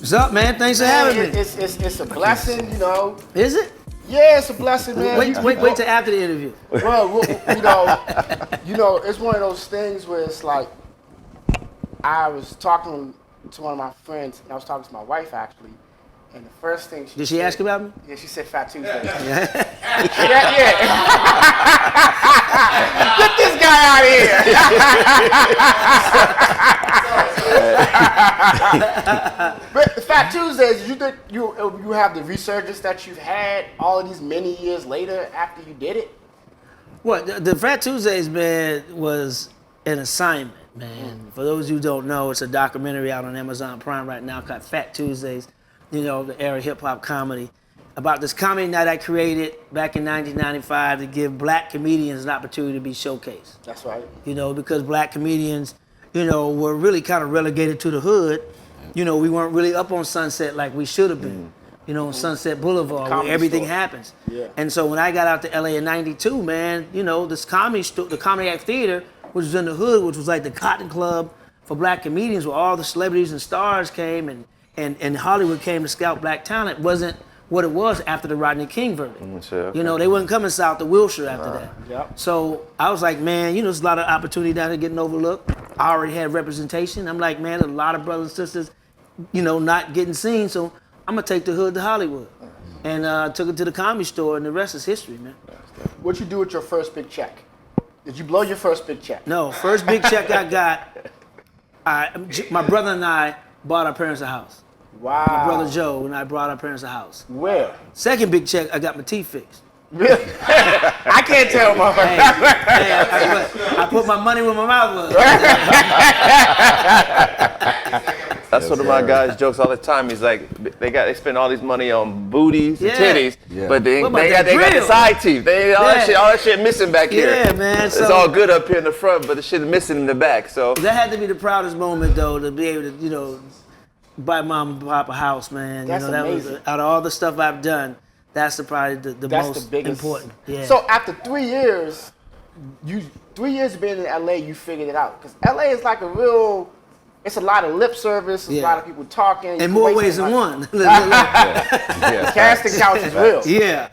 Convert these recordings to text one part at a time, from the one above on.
What's up, man? Thanks for having me. It's a blessing, you know. Is it? Yeah, it's a blessing, man. Wait till after the interview. Well, it's one of those things where it's like, I was talking to one of my friends, and I was talking to my wife actually, and the first thing Did she ask about me? Yeah, she said Fat Tuesday. Yeah. Get this guy out of here. But Fat Tuesdays, you think you have the resurgence that you've had all of these many years later after you did it? What the Fat Tuesdays, man, was an assignment, man. For those who don't know, it's a documentary out on Amazon Prime right now called Fat Tuesdays. You know, the era of hip hop comedy, about this comedy night I created back in 1995 to give black comedians an opportunity to be showcased. That's right. You know, because black comedians, you know, were really kind of relegated to the hood. You know, we weren't really up on Sunset like we should have been. You know, on Sunset Boulevard, where everything happens. Yeah. And so when I got out to LA in '92, man, you know, this the Comedy Act Theater, which was in the hood, which was like the Cotton Club for black comedians, where all the celebrities and stars came and Hollywood came to scout black talent, wasn't what it was after the Rodney King verdict. Okay. You know, they wasn't coming south to Wilshire after that. Yep. So I was like, man, you know, there's a lot of opportunity down there getting overlooked. I already had representation. I'm like, man, there's a lot of brothers and sisters, you know, not getting seen. So I'm gonna take the hood to Hollywood. And took it to the Comedy Store, and the rest is history, man. What'd you do with your first big check? Did you blow your first big check? No, first big check I got, my brother and I bought our parents a house. Wow. My brother Joe and I brought our parents a house. Where? Second big check, I got my teeth fixed. Really? I can't tell, motherfucker. I put my money where my mouth was. That's one of my guys' jokes all the time. He's like, they spend all this money on booties and titties, but they got the side teeth. All that shit missing back here. Yeah, man. It's all good up here in the front, but the shit is missing in the back. So that had to be the proudest moment, though, to be able to, you know, buy mom and pop a house, man. That's you know, that amazing. was out of all the stuff I've done. That's probably the most important. Yeah. So after 3 years, 3 years of being in LA, you figured it out. Because LA is like it's a lot of lip service, a lot of people talking. In more ways than one. Casting couch is real. Yeah.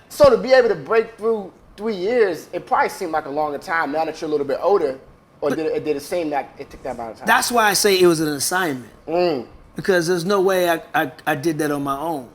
So to be able to break through 3 years, it probably seemed like a longer time now that you're a little bit older. Or did it seem that it took that amount of time? That's why I say it was an assignment. Because there's no way I did that on my own.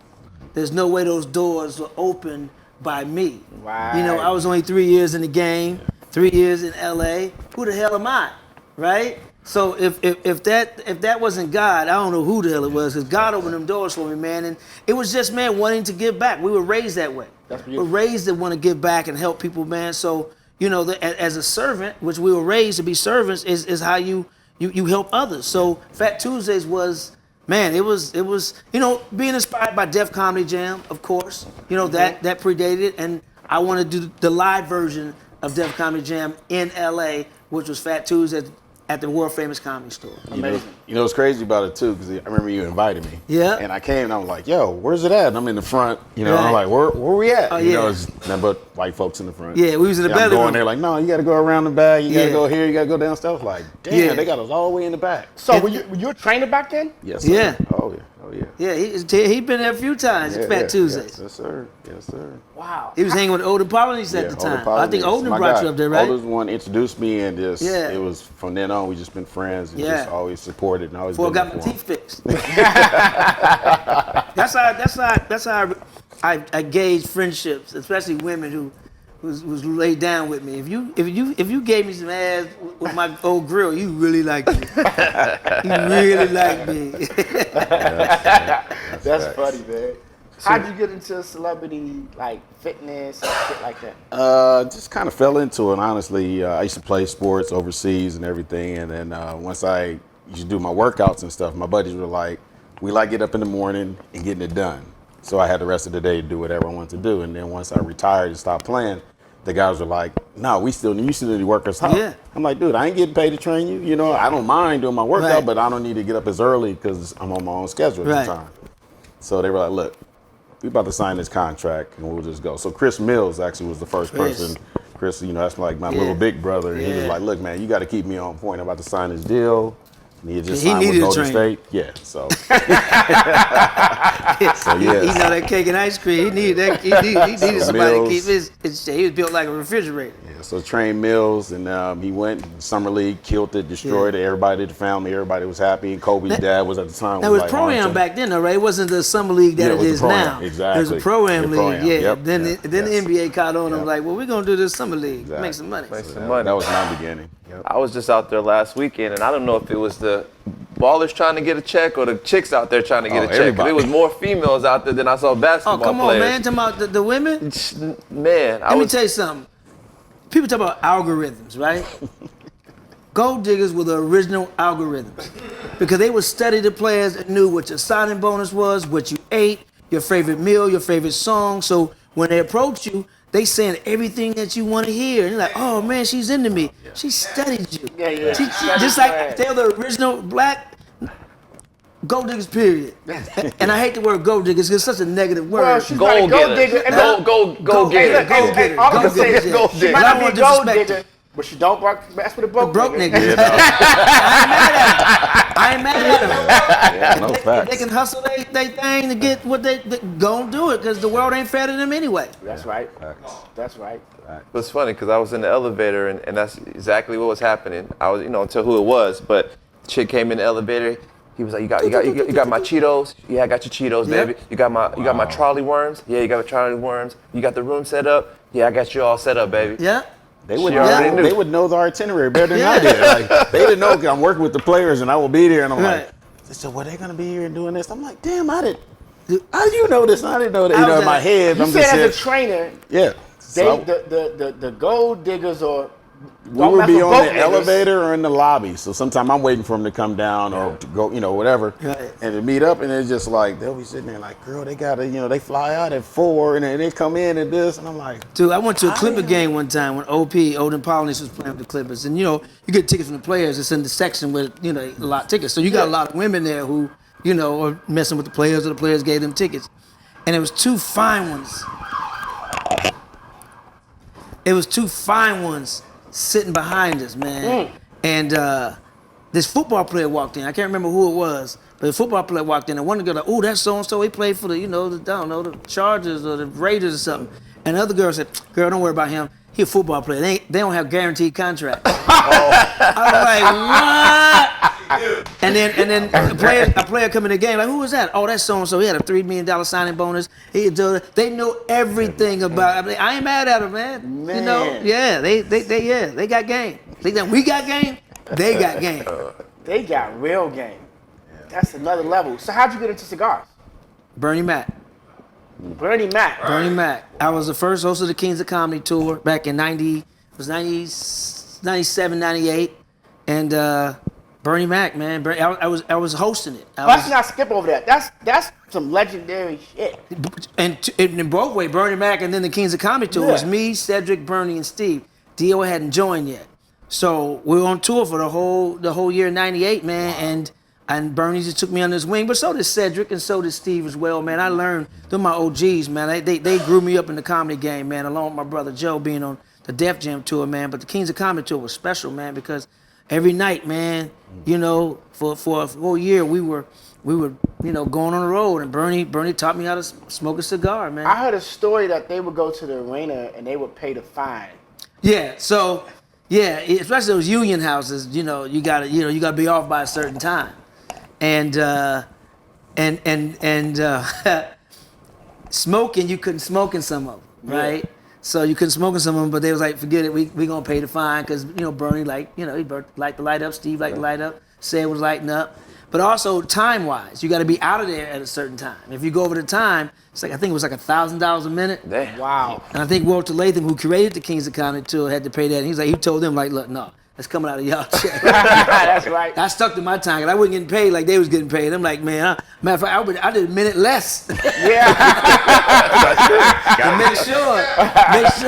There's no way those doors were opened by me. Right. You know, I was only 3 years in the game, 3 years in LA. Who the hell am I? Right? So if that wasn't God, I don't know who the hell it was, because God opened them doors for me, man. And it was just, man, wanting to give back. We were raised that way. We're raised to want to give back and help people, man. So, you know, as a servant, which we were raised to be servants, is how you help others. So Fat Tuesdays was, man, it was, you know, being inspired by Def Comedy Jam, of course. You know, that predated it. And I wanted to do the live version of Def Comedy Jam in LA, which was Fat Tuesdays at the world famous Comedy Store. Amazing. You know what's crazy about it too, because I remember you invited me. Yeah. And I came and I was like, yo, where's it at? And I'm in the front, you know, I'm like, where we at? Oh, you yeah. know, it's nothing but white folks in the front. Yeah, we was in the I'm bedroom. going there like, no, you got to go around the back. You got to go here. You got to go downstairs. I was like, damn, they got us all the way in the back. So were you a trainer back then? Yes, sir. Yeah. Oh, yeah. Oh, yeah. Yeah, he been there a few times at Fat Tuesdays. Yes, sir. Yes, sir. Wow. He was hanging with Odin Polynese at the time. I think Odin brought you up there, right? Odin's one introduced me, and just it was from then on, we just been friends and just always supported and always. Before I got my teeth fixed. That's how I gauge friendships, especially women who was laid down with me. If you gave me some ass with my old grill, you really liked me. You really liked me. That's funny, man. How'd you get into celebrity, like fitness and shit like that? Just kind of fell into it, honestly. I used to play sports overseas and everything, and then once I used to do my workouts and stuff, my buddies were like, we like get up in the morning and getting it done. So I had the rest of the day to do whatever I wanted to do, and then once I retired and stopped playing, the guys were like, no, you still need to work us out. Yeah. I'm like, dude, I ain't getting paid to train you. You know, I don't mind doing my workout, but I don't need to get up as early because I'm on my own schedule at the time. So they were like, look, we about to sign this contract and we'll just go. So Chris Mills actually was the first person. Chris, you know, that's like my little big brother. And he was like, look, man, you got to keep me on point. I'm about to sign this deal. And he had just He signed with needed a Golden trainer. State. Yeah, so. He know that cake and ice cream. He needed that. He needed somebody to keep Mills. his. He was built like a refrigerator. Yeah, so trained Mills, and he went summer league, killed it, destroyed it. Everybody, the family, everybody was happy. And Kobe's dad was at the time. That was like, pro-am back then, though, right? It wasn't the summer league that Yeah, it it was the is pro-am, now. exactly. It was a pro-am The league, pro-am, yeah. yep, Then yes, the yes. NBA caught on. Yep. I'm like, well, we're gonna do this summer league, Exactly. make some money. Make some money. That was my beginning. Yep. I was just out there last weekend, and I don't know if it was the ballers trying to get a check or the chicks out there trying to get a check. 'Cause everybody. there was more females out there than I saw Oh, basketball come on, players. man! Talking about the women. Man, Let me tell you something. People talk about algorithms, right? Gold diggers were the original algorithms because they would study the players and knew what your signing bonus was, what you ate, your favorite meal, your favorite song. So when they approach you, they saying everything that you want to hear. And you're like, oh man, she's into me. She studied you. Yeah. She just like they're the original black gold diggers, period. And I hate the word gold diggers because it's such a negative word. Well, she's Gold not a gold getter. digger. And Go get getter. it. Go get it. All I'm Go gonna say get is it. Gold she digger. might But I not be a don't gold disrespect digger, but she don't mess with a broke Broke nigga. niggas. I ain't mad at them. Yeah, no If facts. they can hustle they thing to get what they gon' do it because the world ain't fair to them anyway. That's right. That's right. It was funny because I was in the elevator and that's exactly what was happening. I was, until who it was, but chick came in the elevator. He was like, you got my Cheetos? Yeah, I got your Cheetos, Yeah. baby. You got my trolley worms? Yeah, you got my trolley worms. You got the room set up? Yeah, I got you all set up, baby. Yeah. They would She already know. knew. They would know the itinerary better than Yeah. I did. Like they didn't know 'cause I'm working with the players and I will be there. And I'm Right. like, they said, well, they're gonna be here and doing this. I'm like, damn, how do you know this? I didn't know that. I was In my at- head, You I'm said just as here. a trainer, Yeah. So the gold diggers or we don't would mess be with on broke the niggas. elevator or in the lobby. So sometimes I'm waiting for them to come down or to go, whatever, Right. and to meet up. And it's just like they'll be sitting there like, girl, they gotta, they fly out at 4 and then they come in and this, and I'm like, Dude, I went to a Clipper game one time when Odin Pollinace was playing with the Clippers. And, you get tickets from the players. It's in the section with, a lot of tickets. So you got a lot of women there who, are messing with the players or the players gave them tickets. And it was two fine ones. Sitting behind us, man. And this football player walked in. I can't remember who it was, but the football player walked in. And one girl like, "Oh, that's so and so. He played for the Chargers or the Raiders or something." And the other girl said, "Girl, don't worry about him. He a football player. They don't have guaranteed contracts." I was like, "What?" And then a player come in the game like, "Who was that?" "Oh, that's so and so. He had a $3 million signing bonus. They know everything about. I ain't mad at him, man. Man. Yeah, they got game. We got game. They got game. They got real game. That's another level. So how'd you get into cigars? Bernie Mac. Bernie Mac. Bernie Mac. I was the first host of the Kings of Comedy tour back in 97, 98. And Bernie Mac, man. I was hosting it. Let's not skip over that. That's some legendary shit. And in both ways, Bernie Mac and then the Kings of Comedy tour was Yeah. me, Cedric, Bernie, and Steve. Dio hadn't joined yet. So we were on tour for the whole year '98, man, and Bernie just took me under his wing, but so did Cedric and so did Steve as well, man. I learned, they're my OGs, man. They grew me up in the comedy game, man, along with my brother Joe being on the Def Jam tour, man. But the Kings of Comedy tour was special, man, because every night, man, for a whole year we were going on the road, and Bernie taught me how to smoke a cigar, man. I heard a story that they would go to the arena and they would pay the fine. Yeah, so especially those union houses, you gotta be off by a certain time, and smoking, you couldn't smoke in some of them, right? Yeah. So you couldn't smoke in some of them, but they was like, forget it, we gonna pay the fine because Bernie he liked to light up, Steve liked to light up, Sid was lighting up. But also time-wise, you got to be out of there at a certain time. If you go over the time, I think it was like $1,000 a minute. Damn. Wow. And I think Walter Latham, who created the Kings of Comedy tour, had to pay that. And he told them like, look, no, that's coming out of y'all check. That's right. I stuck to my time, and I wasn't getting paid like they was getting paid. I'm like, man, matter of fact, I did a minute less. Yeah. To make sure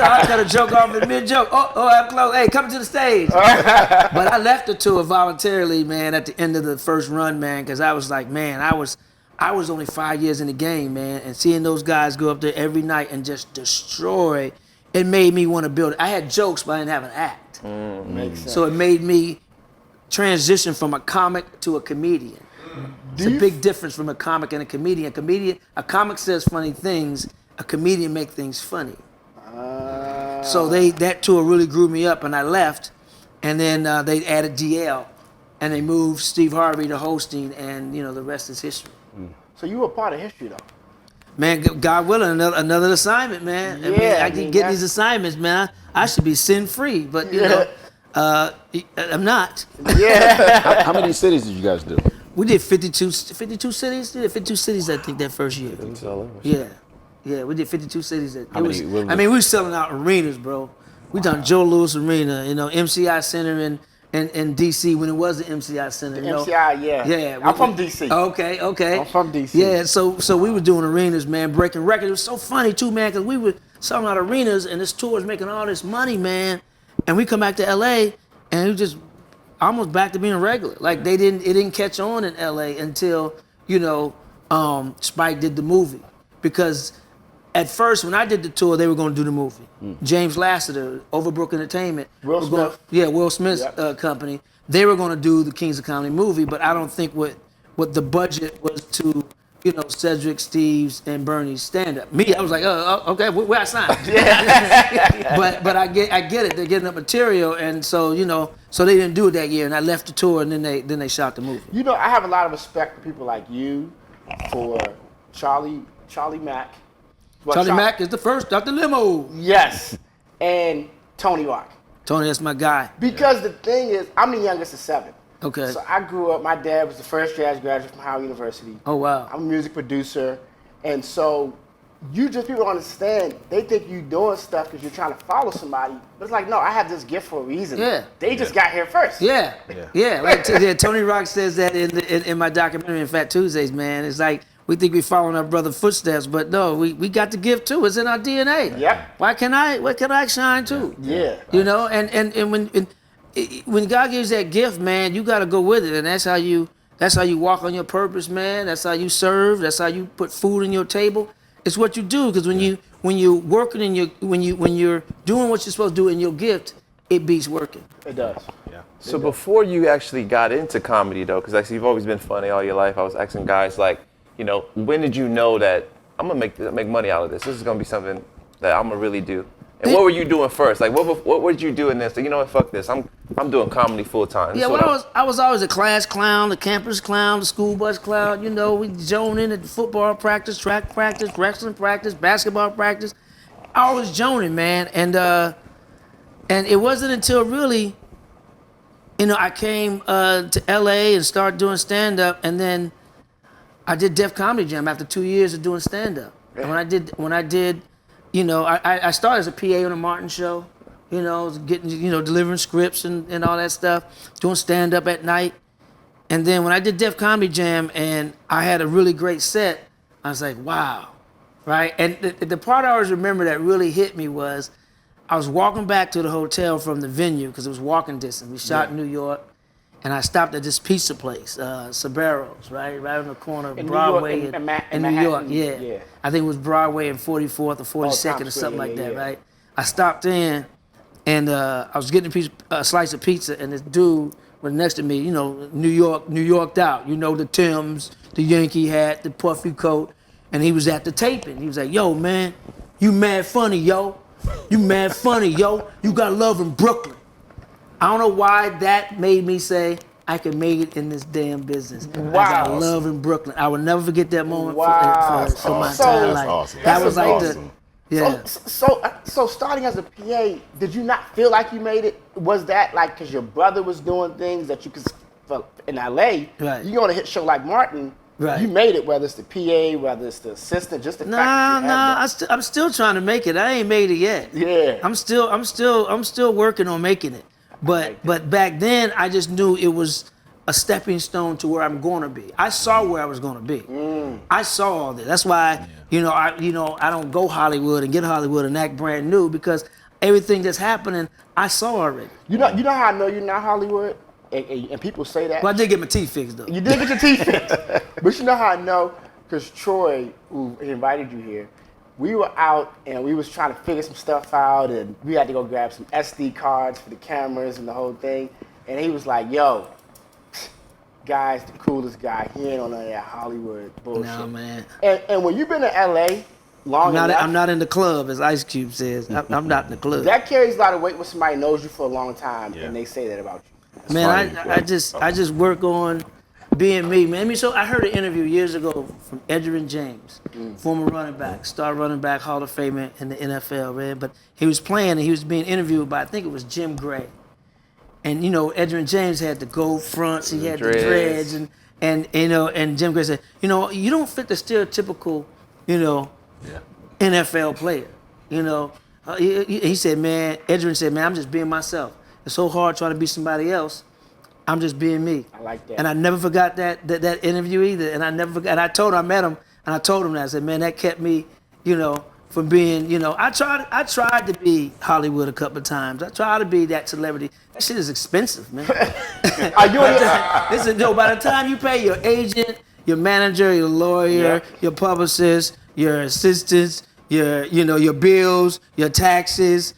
I cut a joke off in mid-joke. Oh, I'm close. Hey, come to the stage. But I left the tour voluntarily, man, at the end of the first run, man, because I was like, man, I was only 5 years in the game, man, and seeing those guys go up there every night and just destroy, it made me want to build it. I had jokes, but I didn't have an act. Makes sense. So it made me transition from a comic to a comedian. It's a big difference from a comic and a comedian. A comic says funny things. A comedian make things funny. So that tour really grew me up, and I left, and then they added DL, and they moved Steve Harvey to hosting, and the rest is history. So you were part of history, though. Man, God willing, another assignment, man. I keep getting these assignments, man. I should be sin-free, but I'm not. Yeah. How many cities did you guys do? We did 52 cities. We did 52 cities, I think, that first year. Yeah, we did 52 cities. We were selling out arenas, bro. We done Joe Louis Arena, MCI Center in DC when it was the MCI Center. MCI, yeah. Yeah. I'm from DC. Okay. I'm from DC. Yeah, so we were doing arenas, man, breaking records. It was so funny too, man, because we were selling out arenas and this tour was making all this money, man. And we come back to LA and it was just almost back to being regular. Like it didn't catch on in LA until, Spike did the movie. Because at first, when I did the tour, they were going to do the movie. James Lasseter, Overbrook Entertainment. Will Smith. Will Smith's company. They were going to do the Kings of Comedy movie, but I don't think what the budget was to, Cedric, Steve's, and Bernie's stand-up. Me, I was like, okay, where I signed. but I get it. They're getting up material, and so so they didn't do it that year, and I left the tour, and then they shot the movie. I have a lot of respect for people like you, for Charlie Mack. Charlie Mack is the first, Dr. Limo. Yes, and Tony Rock. Tony, that's my guy. Because the thing is, I'm the youngest of 7. Okay. So I grew up, my dad was the first jazz graduate from Howard University. Oh, wow. I'm a music producer. And so people don't understand, they think you doing stuff because you're trying to follow somebody. But it's like, no, I have this gift for a reason. Yeah. They just got here first. Yeah. Tony Rock says that in my documentary, in Fat Tuesdays, man. It's like, we think we following our brother's footsteps, but no, we got the gift too. It's in our DNA. Yep. What can I shine too? Yeah. And when God gives that gift, man, you got to go with it, and that's how you walk on your purpose, man. That's how you serve. That's how you put food on your table. It's what you do, because when you're working in when you're doing what you're supposed to do in your gift, it beats working. It does. Yeah. So before you actually got into comedy, though, because actually you've always been funny all your life, I was asking guys like, when did you know that I'm gonna make money out of this? This is gonna be something that I'm gonna really do. And what were you doing first? Like, what would you do in this? You know what? Fuck this. I'm doing comedy full time. Yeah, I was always a class clown, the campus clown, the school bus clown. We zone in at the football practice, track practice, wrestling practice, basketball practice. I was joning, man, and it wasn't until really, I came to LA and started doing stand up, and then I did Def Comedy Jam after 2 years of doing stand up. And when I did. I started as a PA on a Martin show, getting, delivering scripts and all that stuff, doing stand up at night. And then when I did Def Comedy Jam and I had a really great set, I was like, wow, right? And the part I always remember that really hit me was I was walking back to the hotel from the venue because it was walking distance. We shot in New York. And I stopped at this pizza place, Sabero's, right on the corner of Broadway in New York. Yeah. I think it was Broadway and 44th or 42nd or something like that, right? I stopped in, and I was getting a slice of pizza, and this dude was next to me, New Yorked out, the Timbs, the Yankee hat, the puffy coat, and he was at the taping. He was like, yo, man, you mad funny, yo. You mad funny, yo. You got love in Brooklyn. I don't know why that made me say I could make it in this damn business. Wow. I got love in Brooklyn. I will never forget that moment for my awesome. entire life. Awesome. That was like awesome. So starting as a PA, did you not feel like you made it? Was that like because your brother was doing things that you could, in LA, right. You're going to hit a show like Martin, right. You made it, whether it's the PA, whether it's the assistant, just the fact that you had that. I'm still trying to make it. I ain't made it yet. Yeah. I'm still working on making it. But back then, I just knew it was a stepping stone to where I'm going to be. I saw where I was going to be. I saw all this. That's why, I don't go Hollywood and get Hollywood and act brand new, because everything that's happening, I saw already. You know how I know you're not Hollywood? And people say that. Well, I did get my teeth fixed, though. You did get your teeth fixed. But you know how I know? Because Troy, who invited you here, we were out and we was trying to figure some stuff out, and we had to go grab some SD cards for the cameras and the whole thing. And he was like, yo, guy's the coolest guy. He ain't on none of that Hollywood bullshit. No, man. And when you've been in LA long enough, I'm not in the club, as Ice Cube says. I'm not in the club. that carries a lot of weight when somebody knows you for a long time and they say that about you. Man, I just work on being me, man. I mean, so I heard an interview years ago from Edgerrin James, former running back, star running back, Hall of Famer in the NFL, man. But he was playing and he was being interviewed by, I think it was Jim Gray. And you know, Edgerrin James had the gold fronts, he had the dreads, and you know, and Jim Gray said, you know, you don't fit the stereotypical, you know, NFL player. You know, he said, man, Edgerrin said, man, I'm just being myself. It's so hard trying to be somebody else. I'm just being me. I like that. And I never forgot that interview either. And I never forgot. And I told him, I met him, and I told him that. I said, man, that kept me, you know, from being, you know, I tried to be Hollywood a couple of times. I tried to be that celebrity. That shit is expensive, man. Are you Listen, no, by the time you pay your agent, your manager, your lawyer, your publicist, your assistants, your bills, your taxes,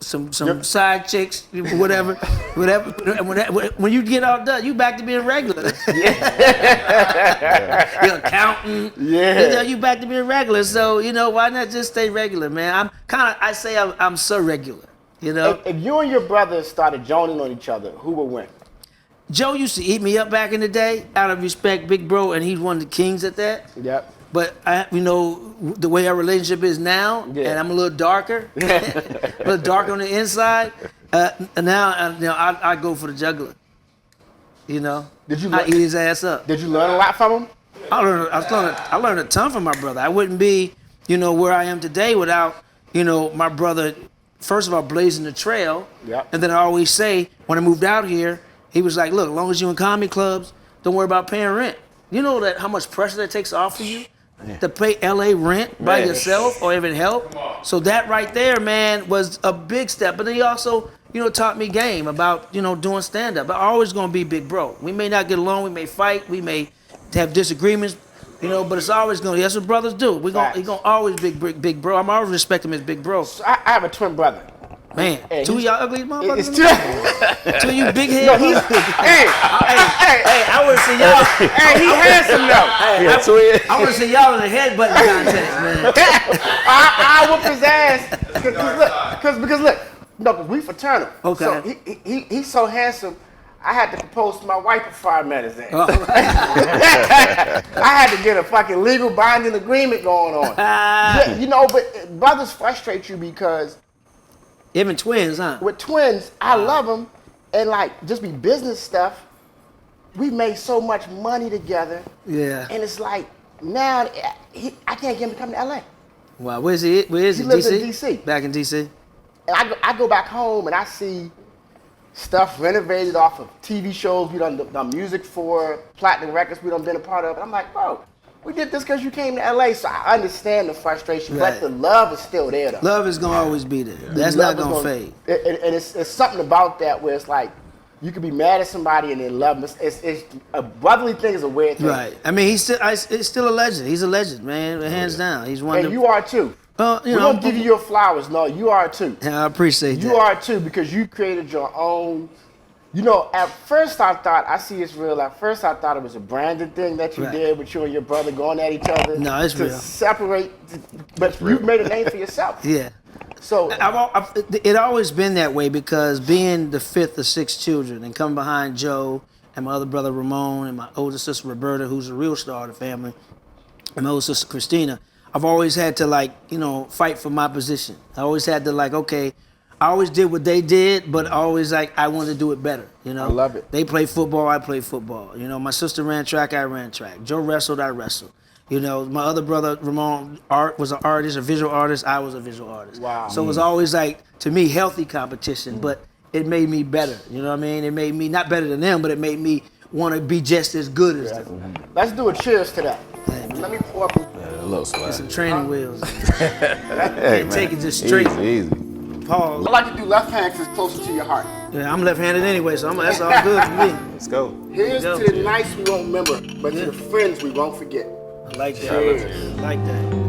some side chicks, whatever. When you get all done, you back to being regular. Your accountant. Yeah. You back to being regular. So why not just stay regular, man? I'm so regular. If you and your brother started joning on each other, who would win? Joe used to eat me up back in the day, out of respect, big bro, and he's one of the kings at that. Yep. But the way our relationship is now, and I'm a little darker, a little darker on the inside. Now I go for the juggler. I eat his ass up. Did you learn a lot from him? I learned a ton from my brother. I wouldn't be, where I am today without, my brother. First of all, blazing the trail. Yep. And then I always say, when I moved out here, he was like, look, as long as you're in comedy clubs, don't worry about paying rent. You know that how much pressure that takes off of you to pay LA rent by yourself or even help? So that right there, man, was a big step. But then he also, taught me game about, doing stand-up. I'm always going to be big bro. We may not get along. We may fight. We may have disagreements, but it's always going to, that's what brothers do. He's going to always be big bro. I'm always respect him as big bro. So I have a twin brother. Man, two of y'all ugly motherfuckers? It's two of you big heads? No, he's, hey, I want to see y'all. Hey, he handsome though. I want to see y'all in the headbutt contest, man. I whoop his ass. Because we fraternal. Okay. So he's so handsome. I had to propose to my wife before I met his ass. Oh. I had to get a fucking legal binding agreement going on. But brothers frustrate you because even twins, huh? with twins, I love them, and just be business stuff. We made so much money together. Yeah. And it's like now I can't get him to come to LA. Wow, where is he? Where is he? He lives DC? in DC. Back in DC. And I go back home and I see stuff renovated off of TV shows we done music for, platinum records we done been a part of. And I'm like, bro, we did this because you came to LA, so I understand the frustration, Right. but the love is still there though. Love is gonna always be there. That's not gonna fade. And it's something about that where it's like, you can be mad at somebody and then love them. It's a brotherly thing is a weird thing. Right. I mean, he's still a legend. He's a legend, man. Hands down. He's one. And you are too. We're gonna give you your flowers. No, you are too. Yeah, I appreciate that. You are too because you created your own. At first I thought, I see it's real. At first I thought it was a branded thing that you did with you and your brother going at each other. No, it's to real. Separate, but you've made a name for yourself. Yeah. So It always been that way because being the fifth of 6 children and coming behind Joe and my other brother Ramon and my older sister Roberta, who's a real star of the family, and my older sister Christina, I've always had to fight for my position. I always had to okay, I always did what they did, but always I wanted to do it better. I love it. They played football, I played football. My sister ran track, I ran track. Joe wrestled, I wrestled. My other brother Ramon was an artist, a visual artist. I was a visual artist. Wow. So it was always to me healthy competition, but it made me better. You know what I mean? It made me not better than them, but it made me want to be just as good as them. let's do a cheers to that. Hey, man. Let me pour up. A little swag. Some training wheels. Hey, man. Take it just straight. Easy. Pause. I like to do left hand because it's closer to your heart. Yeah, I'm left-handed anyway, so that's all good for me. Let's go. Here's Go. to the nights we won't remember, but to the friends we won't forget. I like that. Cheers. I like that.